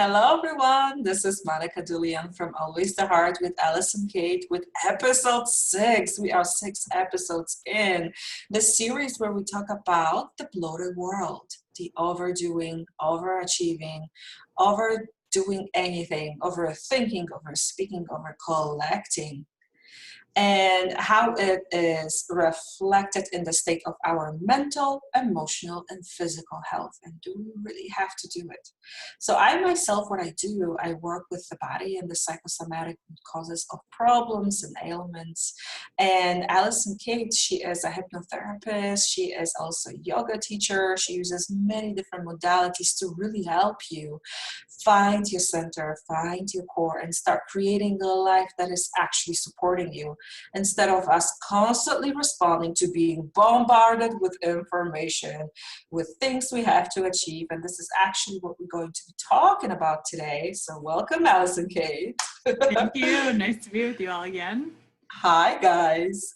Hello everyone, this is Monika Dulian from Always the Heart with Alison Kate with episode 6. We are 6 episodes in the series where we talk about the bloated world, the overdoing, overachieving, overdoing anything, overthinking, overspeaking, overcollecting, and how it is reflected in the state of our mental, emotional, and physical health. And do we really have to do it? So I myself, what I do, I work with the body and the psychosomatic causes of problems and ailments. And Alison Kate, she is a hypnotherapist. She is also a yoga teacher. She uses many different modalities to really help you find your center, find your core, and start creating a life that is actually supporting you, instead of us constantly responding to being bombarded with information, with things we have to achieve. And this is actually what we're going to be talking about today. So welcome, Alison Kate. Thank you. Nice to be with you all again. Hi, guys.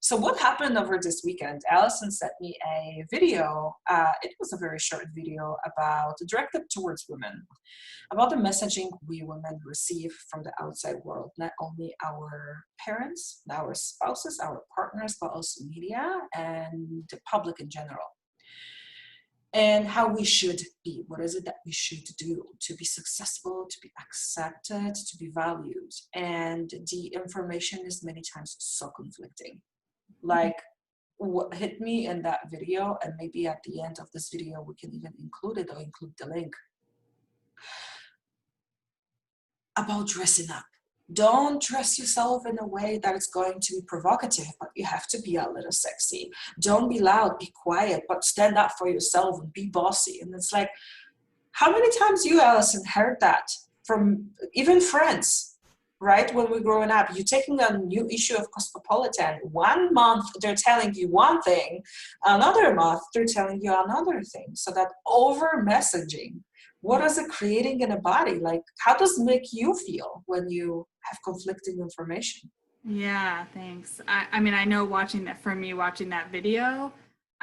So what happened over this weekend? Alison sent me a video. It was a very short video directed towards women, about the messaging we women receive from the outside world, not only our parents, our spouses, our partners, but also media and the public in general. And how we should be. What is it that we should do to be successful, to be accepted, to be valued? And the information is many times so conflicting. Like what hit me in that video, and maybe at the end of this video we can even include it or include the link, about dressing up. Don't dress yourself in a way that is going to be provocative, but you have to be a little sexy. Don't be loud, be quiet, but stand up for yourself and be bossy. And it's like, how many times you, Alison, heard that from even friends? Right? When we're growing up, you're taking a new issue of Cosmopolitan. 1 month, they're telling you one thing. Another month, they're telling you another thing. So that over messaging, what is it creating in a body? Like, how does it make you feel when you have conflicting information? Yeah, thanks. I mean, I know watching that video,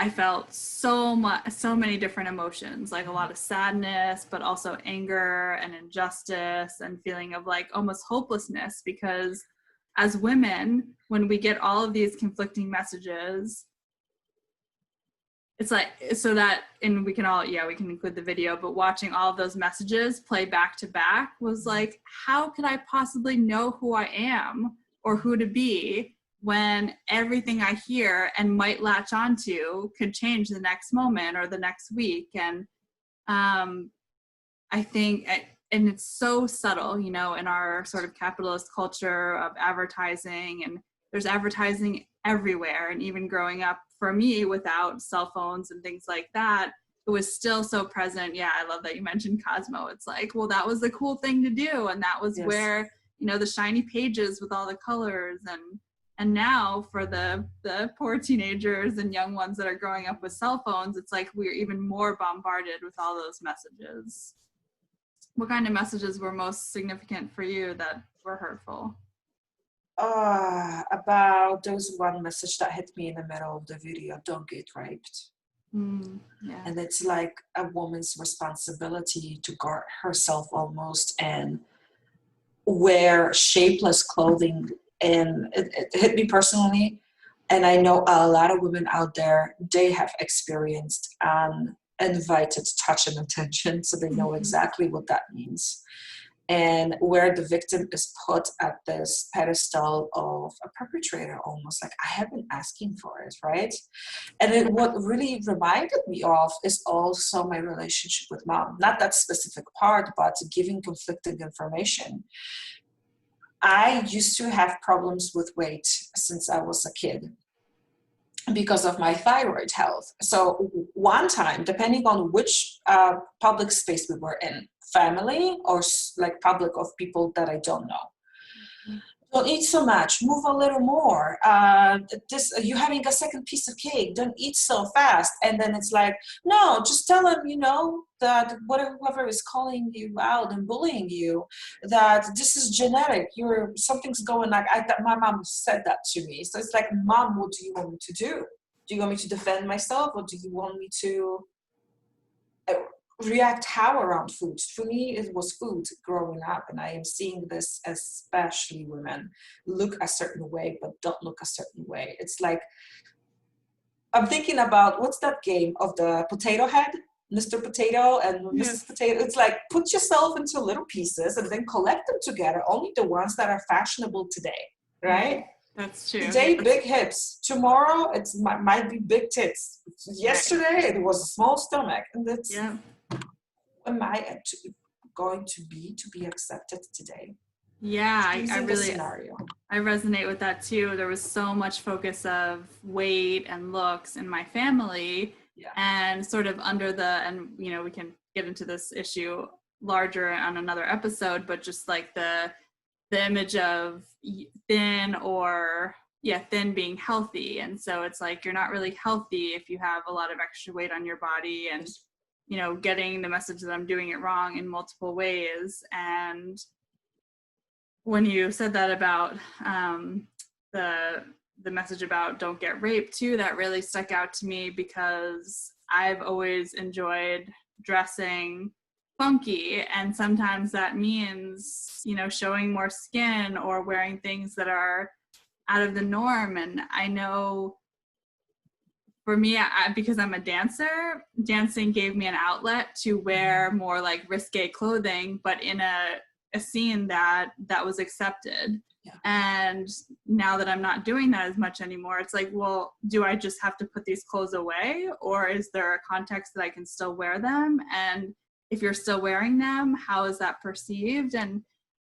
I felt so many different emotions, like a lot of sadness, but also anger and injustice and feeling of like almost hopelessness, because as women, when we get all of these conflicting messages, it's like, so that, and we can include the video, but watching all of those messages play back to back was like, how could I possibly know who I am or who to be when everything I hear and might latch onto could change the next moment or the next week? And I think, and it's so subtle, you know, in our sort of capitalist culture of advertising, and there's advertising everywhere. And even growing up for me without cell phones and things like that, it was still so present. Yeah, I love that you mentioned Cosmo. It's like, well, that was the cool thing to do. And that was Yes. where, you know, the shiny pages with all the colors. And now for the poor teenagers and young ones that are growing up with cell phones, it's like we're even more bombarded with all those messages. What kind of messages were most significant for you that were hurtful? About those one message that hit me in the middle of the video: don't get raped. Yeah. And it's like a woman's responsibility to guard herself almost and wear shapeless clothing. And it hit me personally. And I know a lot of women out there, they have experienced uninvited touch and attention, so they know exactly what that means. And where the victim is put at this pedestal of a perpetrator, almost like, I have been asking for it, right? And what really reminded me of is also my relationship with mom. Not that specific part, but giving conflicting information. I used to have problems with weight since I was a kid because of my thyroid health. So one time, depending on which public space we were in, family or like public of people that I don't know, don't eat so much, move a little more. You're having a second piece of cake, don't eat so fast. And then it's like, no, just tell them, you know, that whoever is calling you out and bullying you, that this is genetic. Something's going like, my mom said that to me. So it's like, Mom, what do you want me to do? Do you want me to defend myself, or do you want me to react how around food. For me, it was food growing up, and I am seeing this, especially women look a certain way but don't look a certain way. It's like, I'm thinking about, what's that game of the potato head, Mr. Potato and Mrs. Potato? It's like, put yourself into little pieces and then collect them together, only the ones that are fashionable today, right? That's true. Today, big hips. Tomorrow, it might be big tits. Yesterday, it was a small stomach. And that's, am I going to be accepted today? Yeah, I really scenario. I resonate with that too. There was so much focus of weight and looks in my family, and sort of under the, and you know, we can get into this issue larger on another episode, but just like the image of thin, or thin being healthy. And so it's like, you're not really healthy if you have a lot of extra weight on your body, and you know, getting the message that I'm doing it wrong in multiple ways. And when you said that about the message about don't get raped too, that really stuck out to me, because I've always enjoyed dressing funky, and sometimes that means, you know, showing more skin or wearing things that are out of the norm. And I know for me, because I'm a dancer, dancing gave me an outlet to wear more like risque clothing, but in a scene that was accepted. And now that I'm not doing that as much anymore, it's like, well, do I just have to put these clothes away, or is there a context that I can still wear them? And if you're still wearing them, how is that perceived? And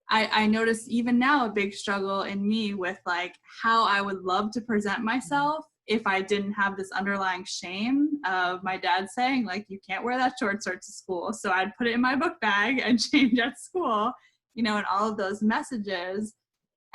I notice even now a big struggle in me with like how I would love to present myself if I didn't have this underlying shame of my dad saying like, you can't wear that short skirt to school. So I'd put it in my book bag and change at school, you know, and all of those messages.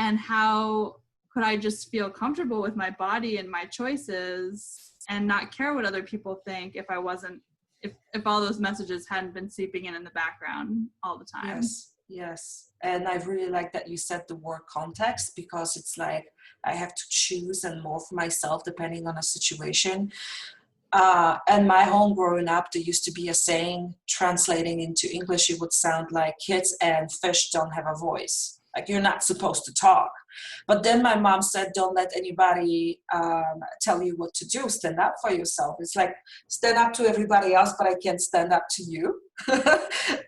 And how could I just feel comfortable with my body and my choices and not care what other people think if I wasn't, if all those messages hadn't been seeping in the background all the time. Yes. And I really like that you said the word context, because it's like I have to choose and morph myself depending on a situation. And my home growing up, there used to be a saying, translating into English, it would sound like kids and fish don't have a voice. Like, you're not supposed to talk. But then my mom said, don't let anybody tell you what to do. Stand up for yourself. It's like, stand up to everybody else, but I can't stand up to you.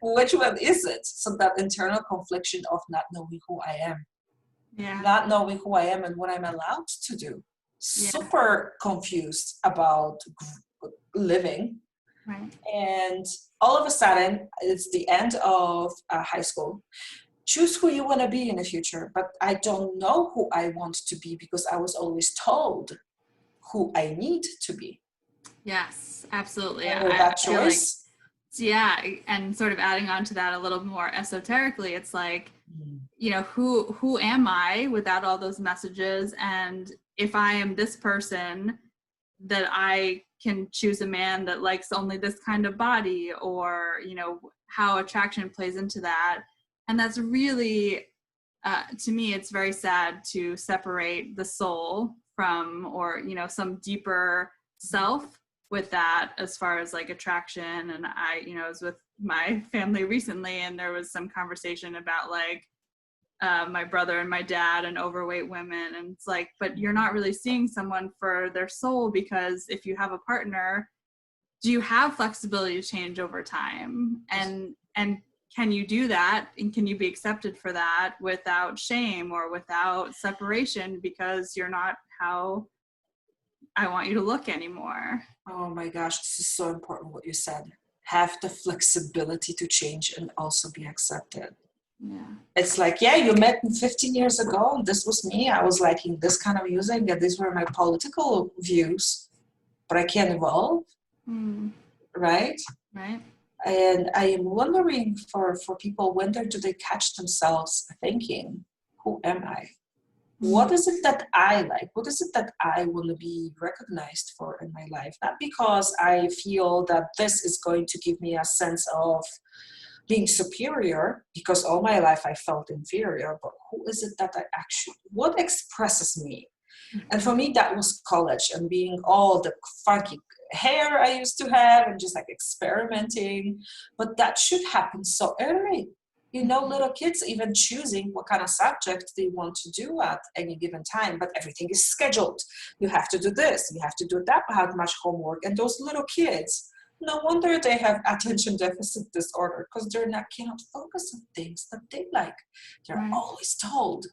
Which one is it? So that internal confliction of not knowing who I am. Not knowing who I am and what I'm allowed to do. Super confused about living. Right. And all of a sudden, it's the end of high school. Choose who you want to be in the future, but I don't know who I want to be because I was always told who I need to be. Yes, absolutely. And with that choice. And sort of adding on to that a little more esoterically, it's like, you know, who am I without all those messages? And if I am this person, that I can choose a man that likes only this kind of body, or, you know, how attraction plays into that. And that's really, to me, it's very sad to separate the soul from, or, you know, some deeper self with that, as far as like attraction. And I, you know, was with my family recently, and there was some conversation about like my brother and my dad and overweight women. And it's like, but you're not really seeing someone for their soul, because if you have a partner, do you have flexibility to change over time? And can you do that, and can you be accepted for that without shame or without separation, because you're not how I want you to look anymore? Oh my gosh, this is so important what you said. Have the flexibility to change and also be accepted. Yeah. It's like, you met me 15 years ago, and this was me. I was liking this kind of music, and these were my political views, but I can't evolve. Right? Right. And I am wondering for people, when do they catch themselves thinking, who am I? What is it that I like? What is it that I want to be recognized for in my life? Not because I feel that this is going to give me a sense of being superior, because all my life I felt inferior, but who is it that I actually, what expresses me? And for me, that was college, and being all the funky hair I used to have and just like experimenting. But that should happen so early. You know, little kids even choosing what kind of subject they want to do at any given time, but everything is scheduled. You have to do this, you have to do that, how much homework. And those little kids, no wonder they have attention deficit disorder, because cannot focus on things that they like. They're Right. always told,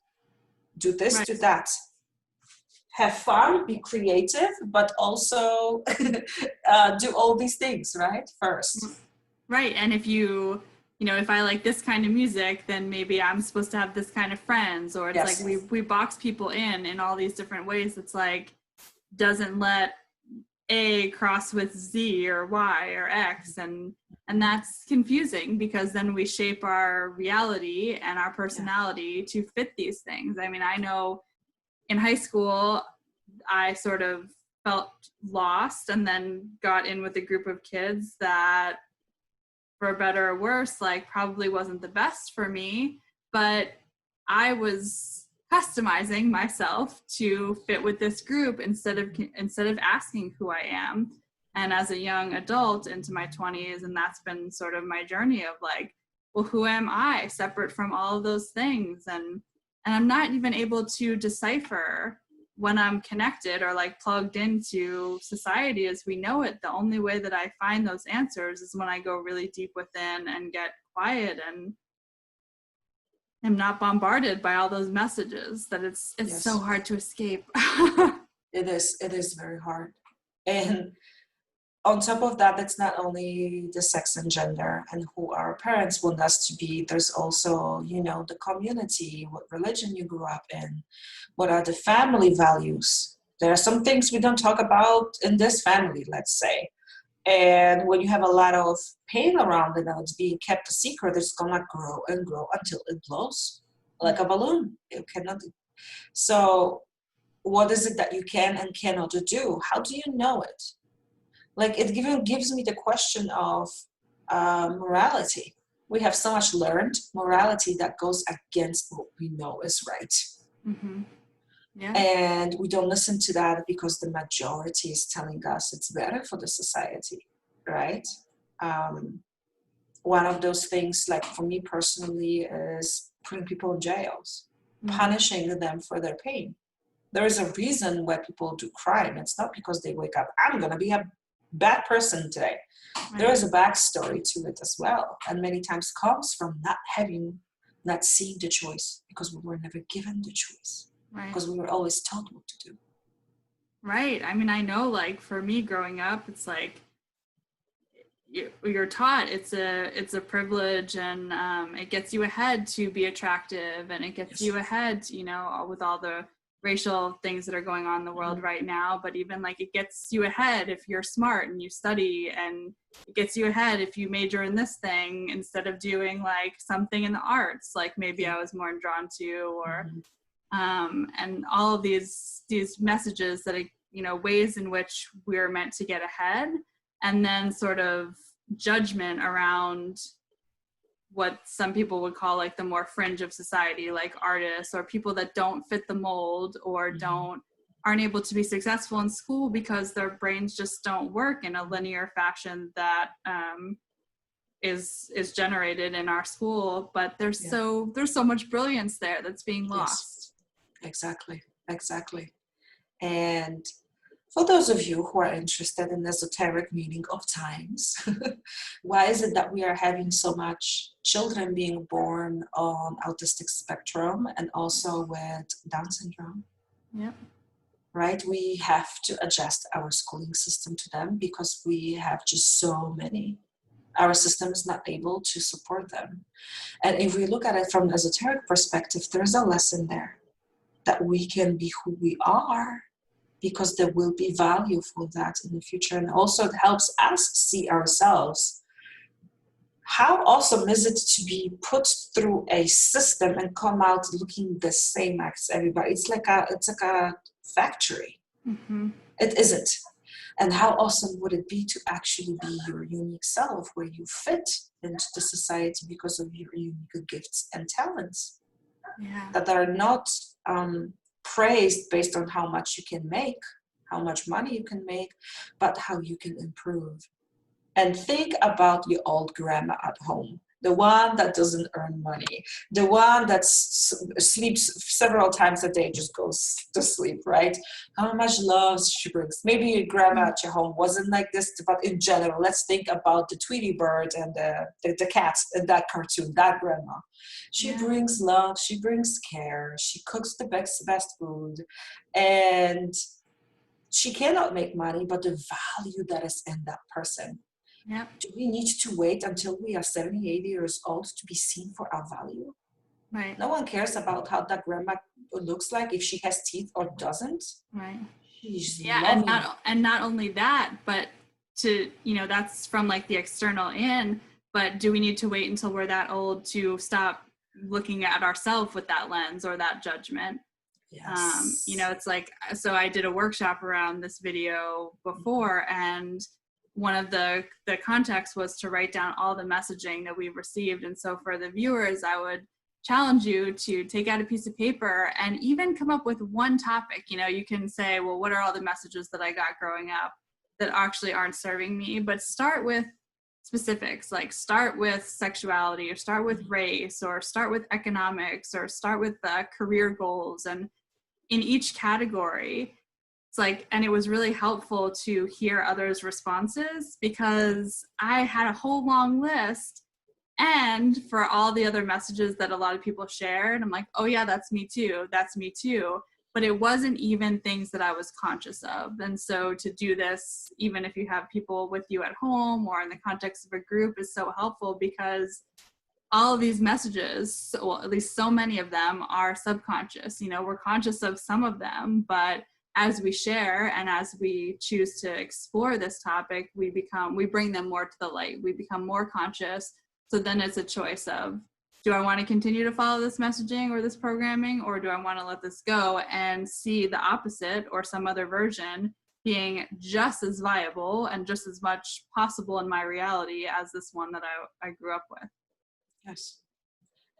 do this, Right. do that. Have fun, be creative, but also do all these things, right? First. Right. And if if I like this kind of music, then maybe I'm supposed to have this kind of friends, or it's Yes. like we box people in all these different ways. It's like doesn't let A cross with Z or Y or X, and that's confusing, because then we shape our reality and our personality to fit these things. I mean, I know in high school I sort of felt lost, and then got in with a group of kids that, for better or worse, like probably wasn't the best for me, but I was customizing myself to fit with this group instead of asking who I am. And as a young adult into my 20s, and that's been sort of my journey of like, well, who am I separate from all of those things? And I'm not even able to decipher when I'm connected or like plugged into society as we know it. The only way that I find those answers is when I go really deep within and get quiet and am not bombarded by all those messages that it's Yes. so hard to escape. It is very hard. And on top of that, it's not only the sex and gender and who our parents want us to be. There's also, the community, what religion you grew up in, what are the family values. There are some things we don't talk about in this family, let's say. And when you have a lot of pain around it and it's being kept a secret, it's gonna grow and grow until it blows like a balloon. It cannot. So what is it that you can and cannot do? How do you know it? Like, it even gives me the question of morality. We have so much learned morality that goes against what we know is right. Mm-hmm. Yeah. And we don't listen to that because the majority is telling us it's better for the society, right? One of those things, like for me personally, is putting people in jails, punishing them for their pain. There is a reason why people do crime. It's not because they wake up, I'm going to be a bad person today. Right. There is a backstory to it as well. And many times comes from not seeing the choice, because we were never given the choice. Right. Because we were always told what to do. Right. I mean, I know, like, for me growing up, it's like you're taught it's a privilege, and it gets you ahead to be attractive, and it gets you ahead, with all the racial things that are going on in the world right now. But even like, it gets you ahead if you're smart and you study, and it gets you ahead if you major in this thing instead of doing like something in the arts, like maybe I was more drawn to, or and all of these messages that ways in which we're meant to get ahead, and then sort of judgment around what some people would call like the more fringe of society, like artists or people that don't fit the mold, or aren't able to be successful in school because their brains just don't work in a linear fashion that is generated in our school. But there's so much brilliance there that's being lost. Exactly. And for those of you who are interested in the esoteric meaning of times, why is it that we are having so much children being born on autistic spectrum and also with Down syndrome? Yeah. Right? We have to adjust our schooling system to them because we have just so many. Our system is not able to support them. And if we look at it from an esoteric perspective, there's a lesson there that we can be who we are, because there will be value for that in the future. And also it helps us see ourselves. How awesome is it to be put through a system and come out looking the same as everybody? It's like a factory. Mm-hmm. It isn't. And how awesome would it be to actually be your unique self, where you fit into the society because of your unique gifts and talents that are not praised based on how much you can make, how much money you can make, but how you can improve. And think about your old grandma at home, the one that doesn't earn money, the one that sleeps several times a day, just goes to sleep, right? How much love she brings. Maybe your grandma at your home wasn't like this, but in general, let's think about the Tweety Bird and the cats in that cartoon, that grandma. She brings love, she brings care, she cooks the best food, and she cannot make money, but the value that is in that person. Yep. Do we need to wait until we are 70, 80 years old to be seen for our value? Right. No one cares about how that grandma looks like, if she has teeth or doesn't. Right. She's Yeah, and not only that, but to, you know, that's from like the external in, but do we need to wait until we're that old to stop looking at ourselves with that lens or that judgment? Yes. You know, it's like, so I did a workshop around this video before, and one of the context was to write down all the messaging that we've received. And so for the viewers, I would challenge you to take out a piece of paper and even come up with one topic. You know, you can say, well, what are all the messages that I got growing up that actually aren't serving me? But start with specifics, like start with sexuality, or start with race, or start with economics, or start with career goals. And in each category, it's like, and it was really helpful to hear others' responses, because I had a whole long list, and for all the other messages that a lot of people shared, I'm like, oh yeah, that's me too, that's me too. But it wasn't even things that I was conscious of. And so to do this, even if you have people with you at home or in the context of a group, is so helpful, because all of these messages, well, at least so many of them, are subconscious. You know, we're conscious of some of them, but as we share and as we choose to explore this topic, we bring them more to the light. We become more conscious. So then it's a choice of, do I want to continue to follow this messaging or this programming, or do I want to let this go and see the opposite or some other version being just as viable and just as much possible in my reality as this one that I grew up with? Yes.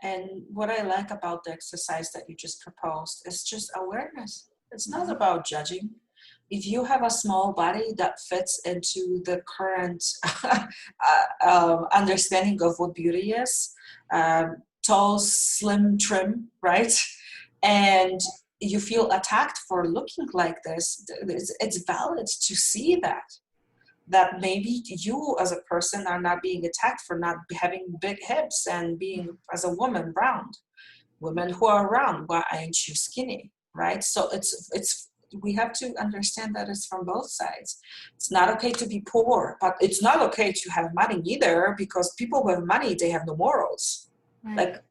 And what I like about the exercise that you just proposed is just awareness. It's not about judging. If you have a small body that fits into the current understanding of what beauty is, tall, slim, trim, right? And you feel attacked for looking like this, it's valid to see that maybe you as a person are not being attacked for not having big hips and being, as a woman, round. Women who are round, why aren't you skinny, right? So it's we have to understand that it's from both sides. It's not okay to be poor, but it's not okay to have money either, because people who have money, they have no morals. Right. Like,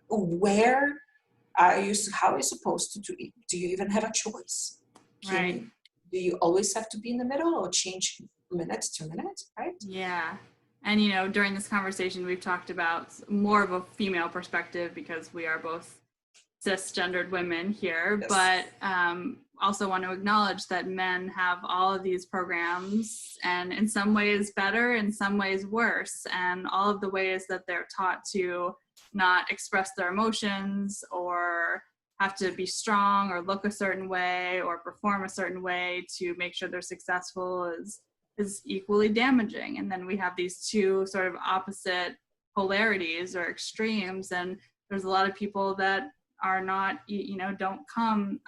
where are you, how are you supposed to eat? Do you even have a choice? Right. Do you always have to be in the middle or change minute to minute, right? Yeah. And, you know, during this conversation, we've talked about more of a female perspective, because we are both cisgendered women here, Yes. But also want to acknowledge that men have all of these programs, and in some ways better, in some ways worse, and all of the ways that they're taught to not express their emotions, or have to be strong, or look a certain way, or perform a certain way to make sure they're successful, is equally damaging. And then we have these two sort of opposite polarities or extremes, and there's a lot of people that are not, you know,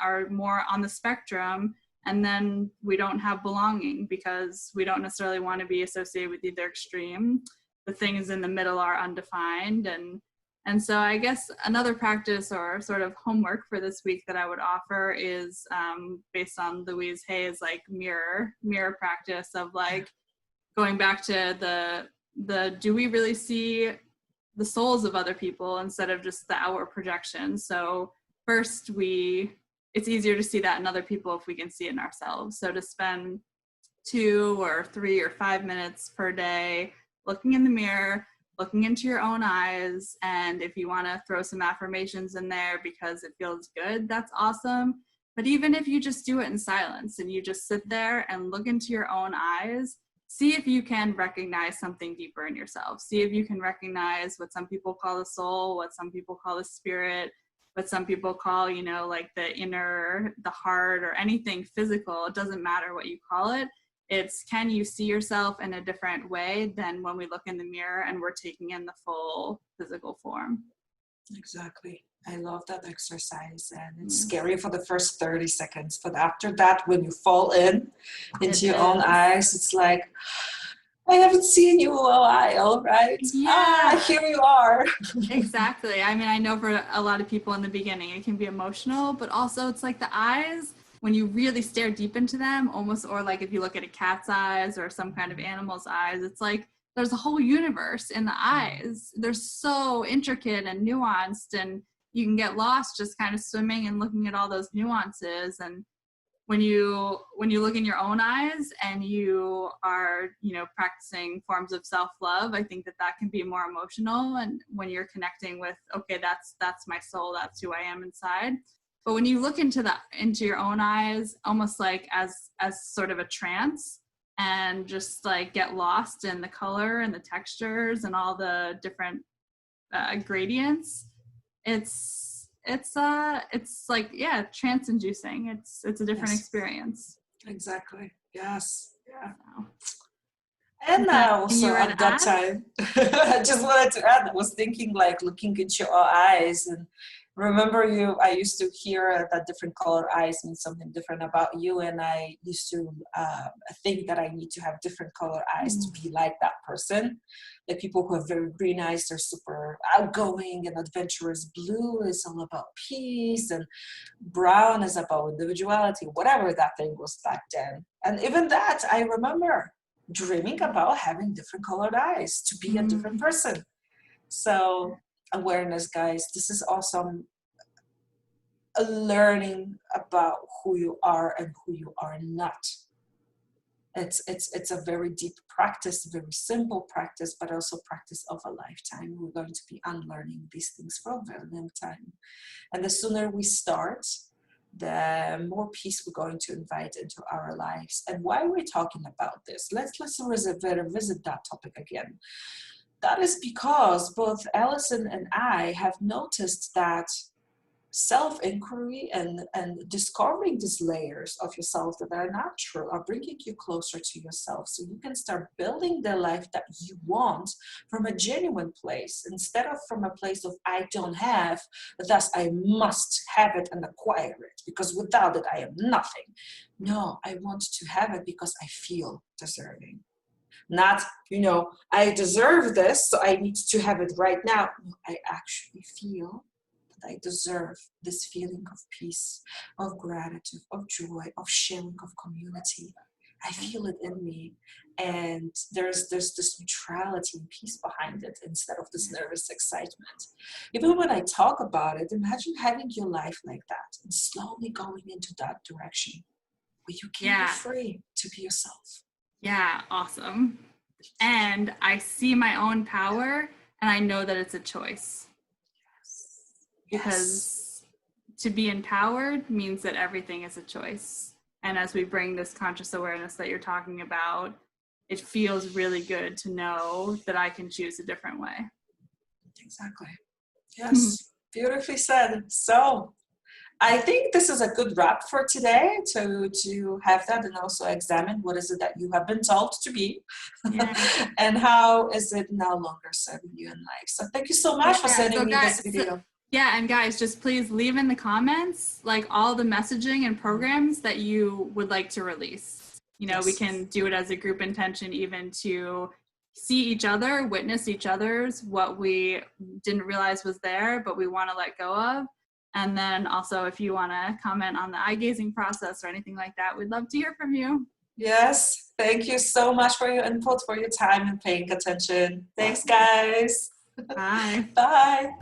are more on the spectrum, and then we don't have belonging, because we don't necessarily want to be associated with either extreme. The things in the middle are undefined. And so I guess another practice or sort of homework for this week that I would offer is based on Louise Hay's like mirror practice of like going back to the do we really see the souls of other people instead of just the outward projection? So first, it's easier to see that in other people if we can see it in ourselves. So to spend 2 or 3 or 5 minutes per day looking in the mirror, looking into your own eyes, and if you want to throw some affirmations in there because it feels good, that's awesome. But even if you just do it in silence and you just sit there and look into your own eyes, see if you can recognize something deeper in yourself. See if you can recognize what some people call the soul, what some people call the spirit, what some people call, you know, like the inner, the heart, or anything physical. It doesn't matter what you call it. It's, can you see yourself in a different way than when we look in the mirror and we're taking in the full physical form? Exactly. I love that exercise, and it's scary for the first 30 seconds, but after that, when you fall into your own eyes, it's like, I haven't seen you in a while, right? Yeah. Here you are. Exactly. I mean, I know for a lot of people in the beginning, it can be emotional, but also it's like the eyes, when you really stare deep into them, almost, or like if you look at a cat's eyes or some kind of animal's eyes, it's like there's a whole universe in the eyes. They're so intricate and nuanced, and you can get lost just kind of swimming and looking at all those nuances. And when you look in your own eyes and you are, you know, practicing forms of self-love, I think that can be more emotional. And when you're connecting with, okay, that's my soul, that's who I am inside. But when you look into your own eyes, almost like as sort of a trance, and just like get lost in the color and the textures and all the different gradients, it's like, yeah, trance inducing. It's a different experience. Exactly. Yes. Yeah. So. And also at that time, I just wanted to add, I was thinking like looking into your eyes, and remember I used to hear that different color eyes mean something different about you, and I used to think that I need to have different color eyes to be like that person. The people who have very green eyes, they're super outgoing and adventurous. Blue is all about peace, and brown is about individuality, whatever that thing was back then. And even that, I remember dreaming about having different colored eyes to be a different person. So awareness, guys, this is awesome. Learning about who you are and who you are not. It's a very deep practice, very simple practice, but also practice of a lifetime. We're going to be unlearning these things for a very long time. And the sooner we start, the more peace we're going to invite into our lives. And why we're talking about this, let's revisit that topic again. That is because both Alison and I have noticed that self-inquiry and discovering these layers of yourself that are natural are bringing you closer to yourself, so you can start building the life that you want from a genuine place, instead of from a place of I don't have, thus I must have it and acquire it, because without it I am nothing. No, I want to have it because I feel deserving. Not, I deserve this, so I need to have it right now. No, I actually feel I deserve this feeling of peace, of gratitude, of joy, of sharing, of community. I feel it in me, and there's this neutrality and peace behind it, instead of this nervous excitement. Even when I talk about it, imagine having your life like that and slowly going into that direction where you can be free to be yourself. Yeah, awesome. And I see my own power, and I know that it's a choice. Because to be empowered means that everything is a choice. And as we bring this conscious awareness that you're talking about, it feels really good to know that I can choose a different way. Exactly. Yes, beautifully said. So I think this is a good wrap for today, to have that and also examine what is it that you have been told to be, and how is it no longer serving you in life. So thank you so much for sending me this video. And guys, just please leave in the comments like all the messaging and programs that you would like to release. We can do it as a group intention, even to see each other, witness each other's, what we didn't realize was there, but we want to let go of. And then also, if you want to comment on the eye gazing process or anything like that, we'd love to hear from you. Yes, thank you so much for your input, for your time and paying attention. Thanks, guys. Bye. Bye.